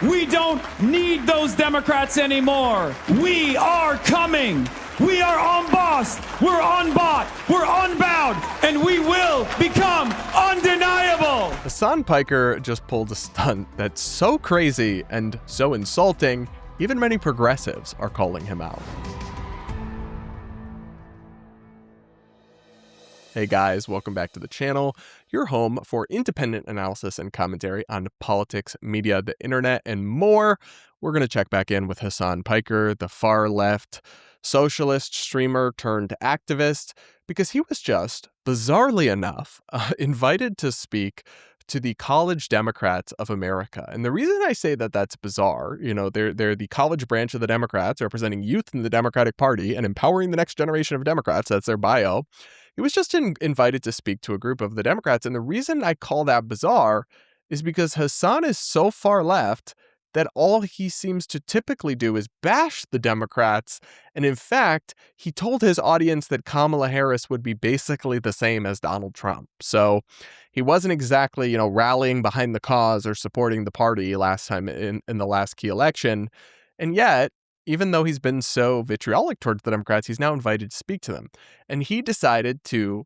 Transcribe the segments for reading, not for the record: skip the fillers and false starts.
We don't need those Democrats anymore. We are coming. We are unbossed. We're unbought. We're unbound. And we will become undeniable. Hasan Piker just pulled a stunt that's so crazy and so insulting, even many progressives are calling him out. Hey guys, welcome back to the channel, your home for independent analysis and commentary on politics, media, the internet, and more. We're going to check back in with Hasan Piker, the far left socialist streamer turned activist, because he was just, bizarrely enough, invited to speak to the College Democrats of America. And the reason I say that that's bizarre, they're the college branch of the Democrats, representing youth in the Democratic Party and empowering the next generation of Democrats. That's their bio. He was just invited to speak to a group of the Democrats. And the reason I call that bizarre is because Hasan is so far left that all he seems to typically do is bash the Democrats. And in fact, he told his audience that Kamala Harris would be basically the same as Donald Trump. So he wasn't exactly, rallying behind the cause or supporting the party last time in the last key election. And yet, even though he's been so vitriolic towards the Democrats, he's now invited to speak to them. And he decided to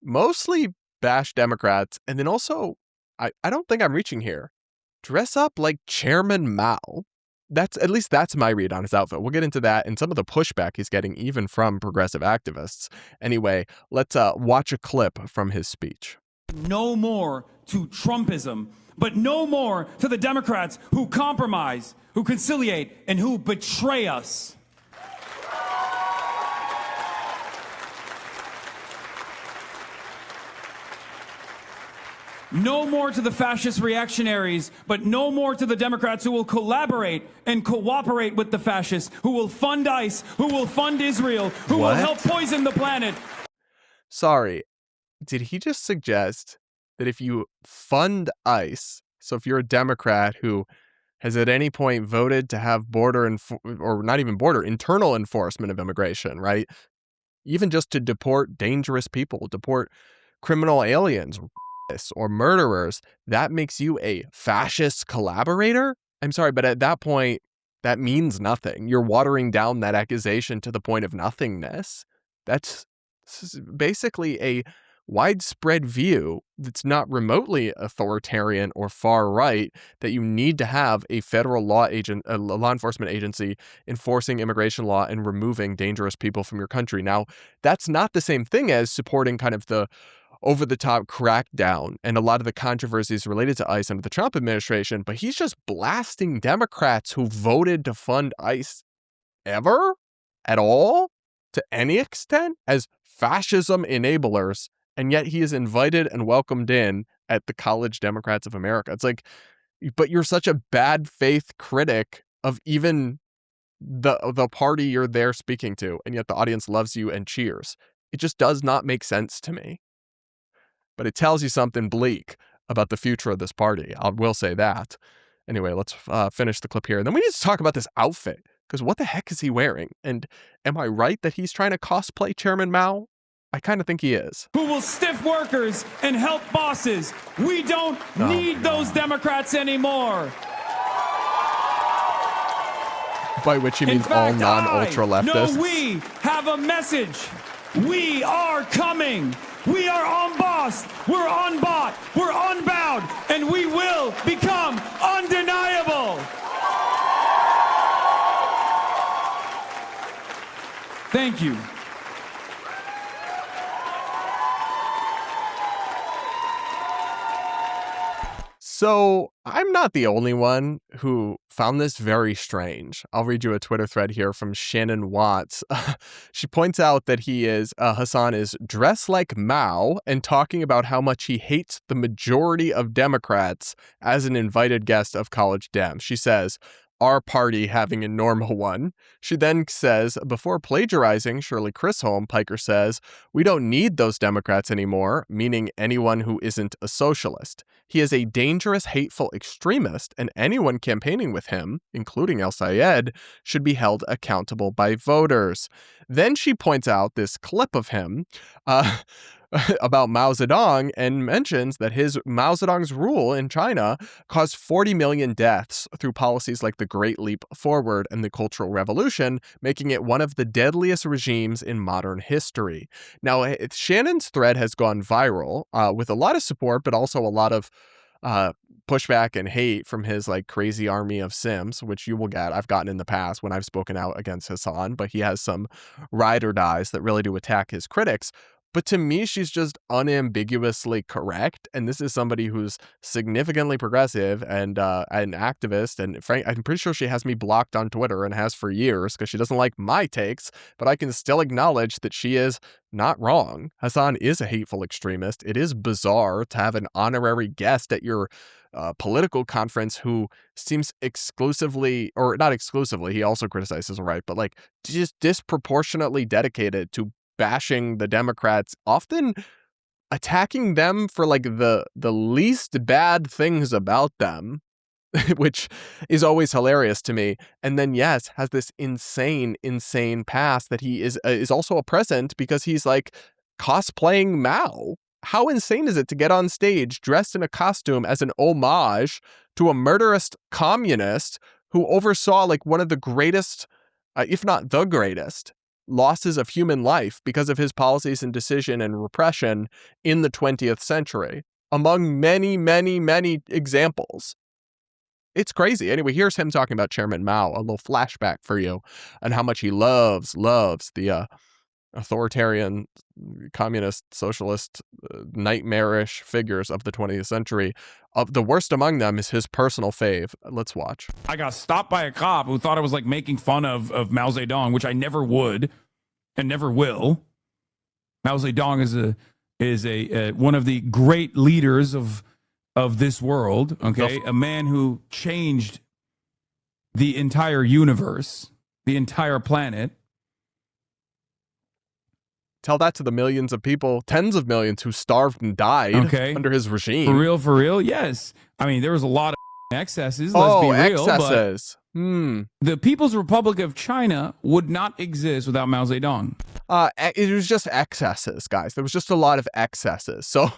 mostly bash Democrats and then also, I don't think I'm reaching here, dress up like Chairman Mao. At least that's my read on his outfit. We'll get into that and some of the pushback he's getting even from progressive activists. Anyway, let's watch a clip from his speech. No more to Trumpism, but no more to the Democrats who compromise, who conciliate, and who betray us. No more to the fascist reactionaries, but no more to the Democrats who will collaborate and cooperate with the fascists, who will fund ICE, who will fund Israel, who will help poison the planet. Sorry, did he just suggest that if you fund ICE, so if you're a Democrat who has at any point voted to have internal enforcement of immigration, right? Even just to deport dangerous people, deport criminal aliens or murderers, that makes you a fascist collaborator? I'm sorry, but at that point, that means nothing. You're watering down that accusation to the point of nothingness. That's basically a widespread view that's not remotely authoritarian or far right, that you need to have a federal law enforcement agency enforcing immigration law and removing dangerous people from your country. Now, that's not the same thing as supporting kind of the over-the-top crackdown and a lot of the controversies related to ICE under the Trump administration, but he's just blasting Democrats who voted to fund ICE ever, at all, to any extent, as fascism enablers. And yet he is invited and welcomed in at the College Democrats of America. It's like, but you're such a bad faith critic of even the party you're there speaking to, and yet the audience loves you and cheers. It just does not make sense to me. But it tells you something bleak about the future of this party. I will say that. Anyway, let's finish the clip here. And then we need to talk about this outfit, because what the heck is he wearing? And am I right that he's trying to cosplay Chairman Mao? I kind of think he is. Who will stiff workers and help bosses. We don't need those Democrats anymore. By which he means all non-ultra leftists. No, we have a message. We are coming. We are unbossed. We're unbought. We're unbound. And we will become undeniable. Thank you. So I'm not the only one who found this very strange. I'll read you a Twitter thread here from Shannon Watts. She points out that Hasan is dressed like Mao and talking about how much he hates the majority of Democrats as an invited guest of College Dems. She says, our party having a normal one. She then says, before plagiarizing Shirley Chisholm, Piker says, we don't need those Democrats anymore, meaning anyone who isn't a socialist. He is a dangerous, hateful extremist, and anyone campaigning with him, including El Sayed, should be held accountable by voters. Then she points out this clip of him about Mao Zedong and mentions that Mao Zedong's rule in China caused 40 million deaths through policies like the Great Leap Forward and the Cultural Revolution, making it one of the deadliest regimes in modern history. Now, Shannon's thread has gone viral with a lot of support, but also a lot of pushback and hate from his like crazy army of Sims, which you will get. I've gotten in the past when I've spoken out against Hasan, but he has some ride or dies that really do attack his critics. But to me, she's just unambiguously correct. And this is somebody who's significantly progressive and an activist. And I'm pretty sure she has me blocked on Twitter and has for years because she doesn't like my takes. But I can still acknowledge that she is not wrong. Hasan is a hateful extremist. It is bizarre to have an honorary guest at your political conference who seems exclusively, or not exclusively, he also criticizes the right, but like just disproportionately dedicated to bashing the Democrats, often attacking them for like the least bad things about them, which is always hilarious to me. And then yes, has this insane past that he is also a present because he's like cosplaying Mao. How insane is it to get on stage dressed in a costume as an homage to a murderous communist who oversaw like one of the greatest, if not the greatest, losses of human life because of his policies and decision and repression in the 20th century, among many, many, many examples. It's crazy. Anyway, here's him talking about Chairman Mao, a little flashback for you, and how much he loves the authoritarian, communist, socialist, nightmarish figures of the 20th century. The worst among them is his personal fave. Let's watch. I got stopped by a cop who thought I was like making fun of Mao Zedong, which I never would and never will. Mao Zedong is a one of the great leaders of this world. Okay, a man who changed the entire universe, the entire planet. Tell that to the millions of people, tens of millions who starved and died under his regime. For real? Yes. I mean, there was a lot of excesses, let's be real. Excesses. The People's Republic of China would not exist without Mao Zedong. It was just excesses, guys. There was just a lot of excesses. So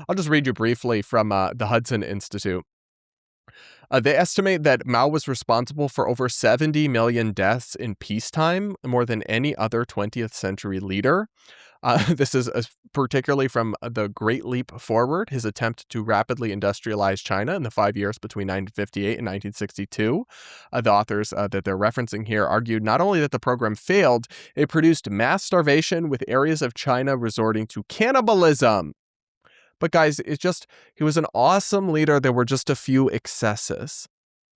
I'll just read you briefly from the Hudson Institute. They estimate that Mao was responsible for over 70 million deaths in peacetime, more than any other 20th century leader. This is particularly from the Great Leap Forward, his attempt to rapidly industrialize China in the 5 years between 1958 and 1962. The authors that they're referencing here argued not only that the program failed, it produced mass starvation with areas of China resorting to cannibalism. But guys, he was an awesome leader. There were just a few excesses.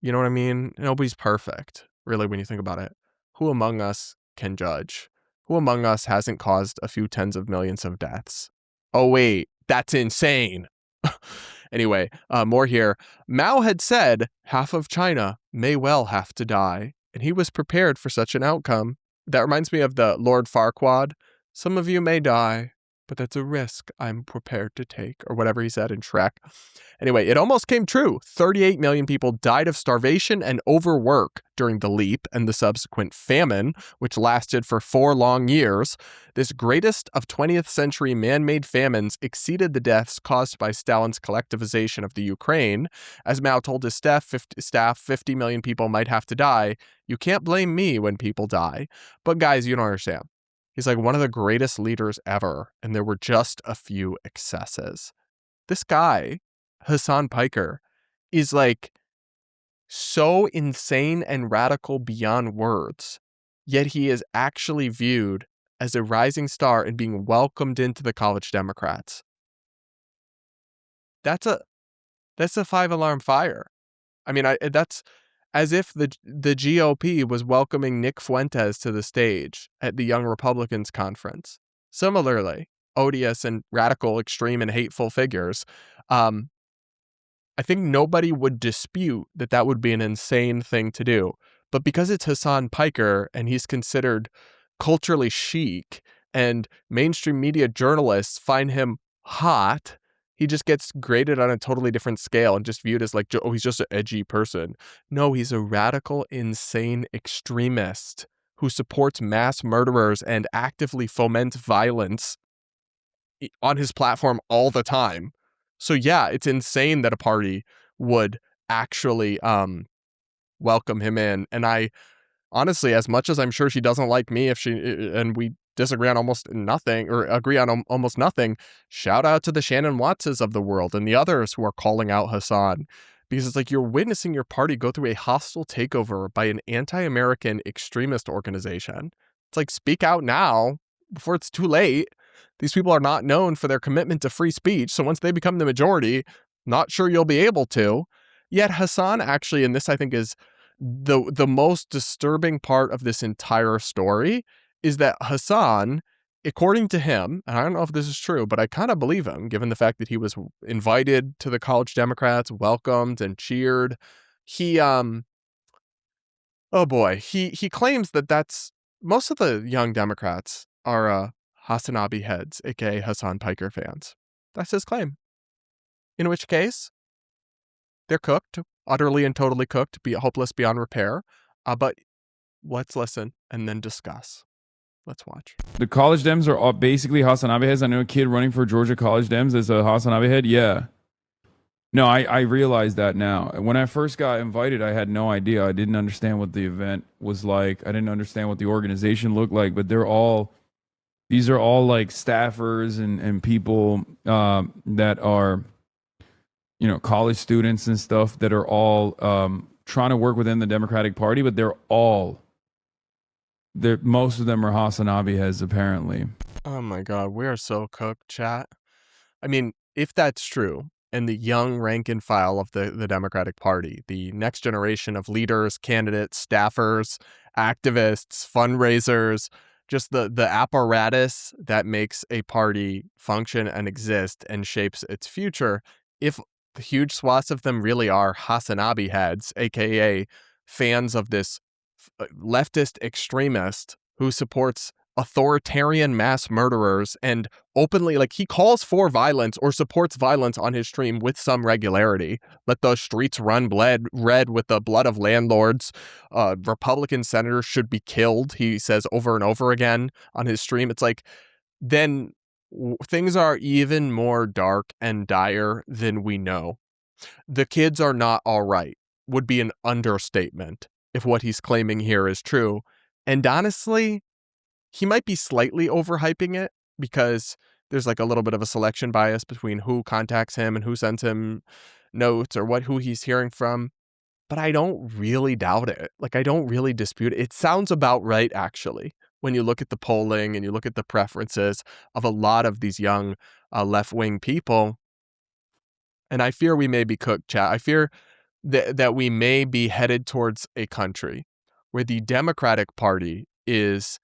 You know what I mean? Nobody's perfect, really, when you think about it. Who among us can judge? Who among us hasn't caused a few tens of millions of deaths? Oh, wait, that's insane. Anyway, more here. Mao had said half of China may well have to die, and he was prepared for such an outcome. That reminds me of the Lord Farquaad. Some of you may die, but that's a risk I'm prepared to take, or whatever he said in Shrek. Anyway, it almost came true. 38 million people died of starvation and overwork during the leap and the subsequent famine, which lasted for 4 long years. This greatest of 20th century man-made famines exceeded the deaths caused by Stalin's collectivization of the Ukraine. As Mao told his staff, 50 million people might have to die. You can't blame me when people die. But guys, you don't understand. He's like one of the greatest leaders ever, and there were just a few excesses. This guy, Hasan Piker, is like so insane and radical beyond words, yet he is actually viewed as a rising star and being welcomed into the college Democrats. That's a 5-alarm fire. I mean, that's as if the GOP was welcoming Nick Fuentes to the stage at the Young Republicans conference. Similarly, odious and radical, extreme, and hateful figures. I think nobody would dispute that would be an insane thing to do. But because it's Hasan Piker and he's considered culturally chic and mainstream media journalists find him hot, he just gets graded on a totally different scale and just viewed as like, oh, he's just an edgy person. No, he's a radical, insane extremist who supports mass murderers and actively foments violence on his platform all the time. So yeah, it's insane that a party would actually welcome him in. And I honestly, as much as I'm sure she doesn't like me, if she and we disagree on almost nothing or agree on almost nothing, shout out to the Shannon Wattses of the world and the others who are calling out Hasan, because it's like you're witnessing your party go through a hostile takeover by an anti-American extremist organization. It's like, speak out now before it's too late. These people are not known for their commitment to free speech, so once they become the majority, not sure you'll be able to. Yet Hasan actually, and this I think is the most disturbing part of this entire story, is that Hasan, according to him, and I don't know if this is true, but I kind of believe him, given the fact that he was invited to the college Democrats, welcomed and cheered. He oh boy, he claims that that's most of the young Democrats are Hasanabi heads, aka Hasan Piker fans. That's his claim. In which case, they're cooked, utterly and totally cooked, be hopeless beyond repair. But let's listen and then discuss. Let's watch. The college Dems are all basically Hasanabe heads. I know a kid running for Georgia college Dems is a Hasanabe head. Yeah. No, I realize that now. When I first got invited, I had no idea. I didn't understand what the event was like. I didn't understand what the organization looked like, but these are all like staffers and people that are, college students and stuff that are all trying to work within the Democratic Party, but most of them are Hasanabe heads, apparently. Oh my God, we are so cooked, chat. I mean, if that's true, and the young rank and file of the Democratic Party, the next generation of leaders, candidates, staffers, activists, fundraisers, just the apparatus that makes a party function and exist and shapes its future, if the huge swaths of them really are Hasanabe heads, aka fans of this leftist extremist who supports authoritarian mass murderers and openly, like, he calls for violence or supports violence on his stream with some regularity. Let the streets run red with the blood of landlords. Republican senators should be killed, he says over and over again on his stream. It's like, then things are even more dark and dire than we know. The kids are not all right would be an understatement if what he's claiming here is true. And honestly, he might be slightly overhyping it because there's like a little bit of a selection bias between who contacts him and who sends him notes or who he's hearing from. But I don't really doubt it. Like, I don't really dispute it. It sounds about right, actually, when you look at the polling and you look at the preferences of a lot of these young left-wing people. And I fear we may be cooked, chat. I fear that we may be headed towards a country where the Democratic Party is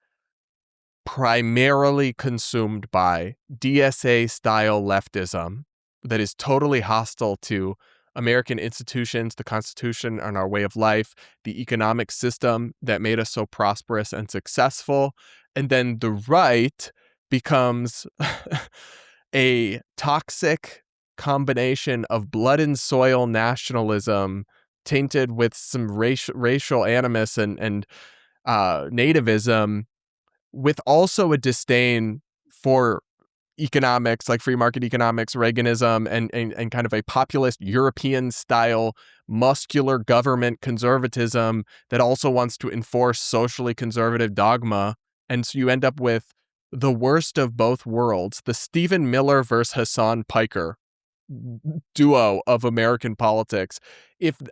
primarily consumed by DSA-style leftism that is totally hostile to American institutions, the Constitution, and our way of life, the economic system that made us so prosperous and successful. And then the right becomes a toxic combination of blood and soil nationalism tainted with some racial animus and nativism, with also a disdain for economics, like free market economics, Reaganism, and kind of a populist European style muscular government conservatism that also wants to enforce socially conservative dogma. And so you end up with the worst of both worlds, the Stephen Miller versus Hasan Piker duo of American politics.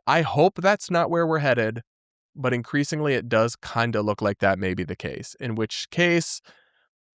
I hope that's not where we're headed, but increasingly it does kind of look like that may be the case, in which case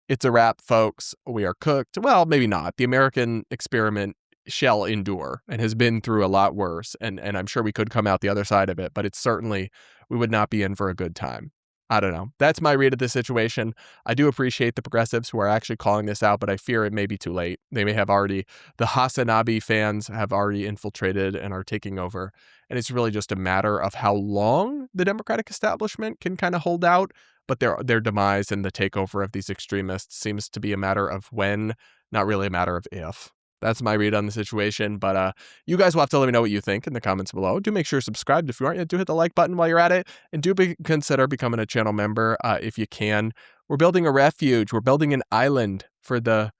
it's a wrap, folks. We are cooked. Well, maybe not. The American experiment shall endure and has been through a lot worse, and I'm sure we could come out the other side of it, but it's certainly, we would not be in for a good time. I don't know. That's my read of this situation. I do appreciate the progressives who are actually calling this out, but I fear it may be too late. They may have already, the Hasanabe fans have already infiltrated and are taking over. And it's really just a matter of how long the Democratic establishment can kind of hold out. But their demise and the takeover of these extremists seems to be a matter of when, not really a matter of if. That's my read on the situation, but you guys will have to let me know what you think in the comments below. Do make sure you're subscribed if you aren't yet. Do hit the like button while you're at it, and do consider becoming a channel member if you can. We're building a refuge. We're building an island for the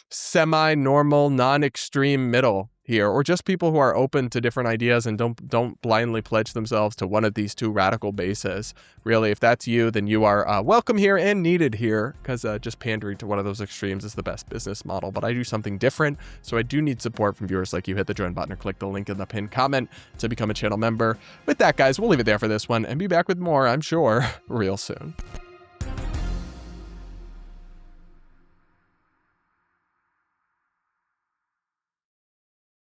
semi-normal, non-extreme middle here, or just people who are open to different ideas and don't blindly pledge themselves to one of these two radical bases. Really, if that's you, then you are welcome here and needed here, because just pandering to one of those extremes is the best business model. But I do something different, so I do need support from viewers like you. Hit the join button or click the link in the pinned comment to become a channel member. With that, guys, we'll leave it there for this one and be back with more, I'm sure, real soon.